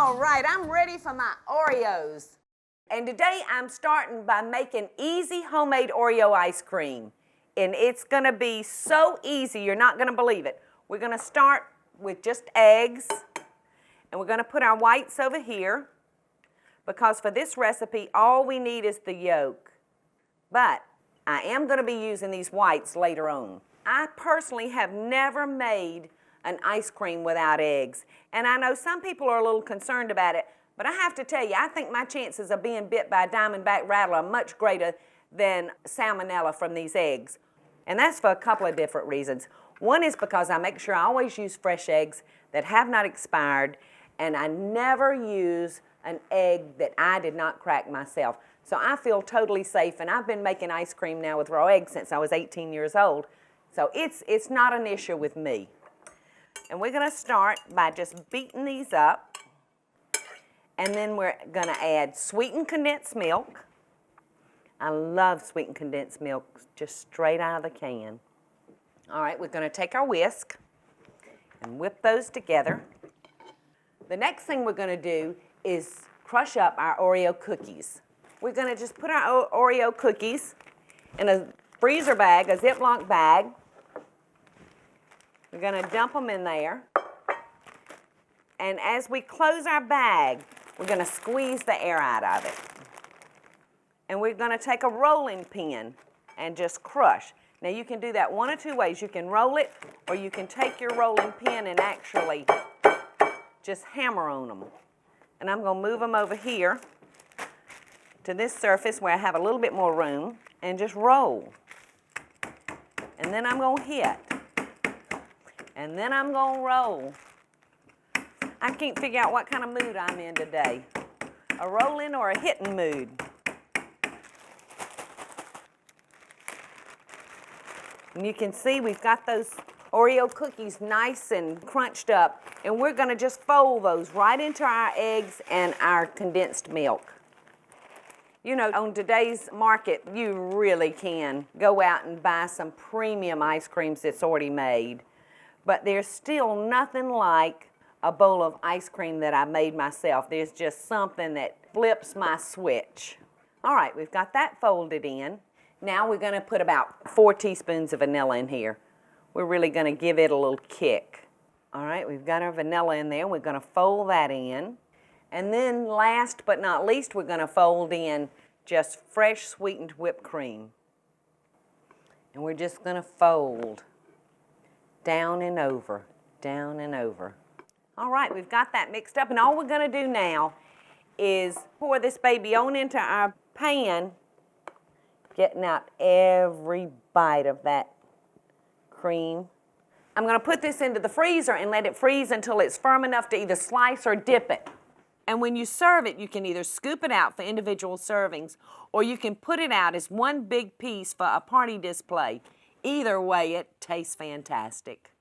All right, I'm ready for my Oreos. And today I'm starting by making easy homemade Oreo ice cream. And it's gonna be so easy, you're not gonna believe it. We're gonna start with just eggs, and we're gonna put our whites over here, because for this recipe, all we need is the yolk. But I am gonna be using these whites later on. I personally have never made an ice cream without eggs. And I know some people are a little concerned about it, but I have to tell you, I think my chances of being bit by a diamondback rattler are much greater than salmonella from these eggs. And that's for a couple of different reasons. One is because I make sure I always use fresh eggs that have not expired, and I never use an egg that I did not crack myself. So I feel totally safe, and I've been making ice cream now with raw eggs since I was 18 years old. So it's not an issue with me. And we're gonna start by just beating these up. And then we're gonna add sweetened condensed milk. I love sweetened condensed milk, just straight out of the can. All right, we're gonna take our whisk and whip those together. The next thing we're gonna do is crush up our Oreo cookies. We're gonna just put our Oreo cookies in a freezer bag, a Ziploc bag. We're gonna dump them in there. And as we close our bag, we're gonna squeeze the air out of it. And we're gonna take a rolling pin and just crush. Now you can do that one of two ways. You can roll it, or you can take your rolling pin and actually just hammer on them. And I'm gonna move them over here to this surface where I have a little bit more room, and just roll. And then I'm gonna hit. And then I'm gonna roll. I can't figure out what kind of mood I'm in today. A rolling or a hitting mood. And you can see we've got those Oreo cookies nice and crunched up, and we're gonna just fold those right into our eggs and our condensed milk. You know, on today's market, you really can go out and buy some premium ice creams that's already made. But there's still nothing like a bowl of ice cream that I made myself. There's just something that flips my switch. All right, we've got that folded in. Now we're gonna put about 4 teaspoons of vanilla in here. We're really gonna give it a little kick. All right, we've got our vanilla in there. We're gonna fold that in. And then last but not least, we're gonna fold in just fresh sweetened whipped cream. And we're just gonna fold down and over, down and over. All right, we've got that mixed up, and all we're gonna do now is pour this baby on into our pan, getting out every bite of that cream. I'm gonna put this into the freezer and let it freeze until it's firm enough to either slice or dip it. And when you serve it, you can either scoop it out for individual servings, or you can put it out as one big piece for a party display. Either way, it tastes fantastic.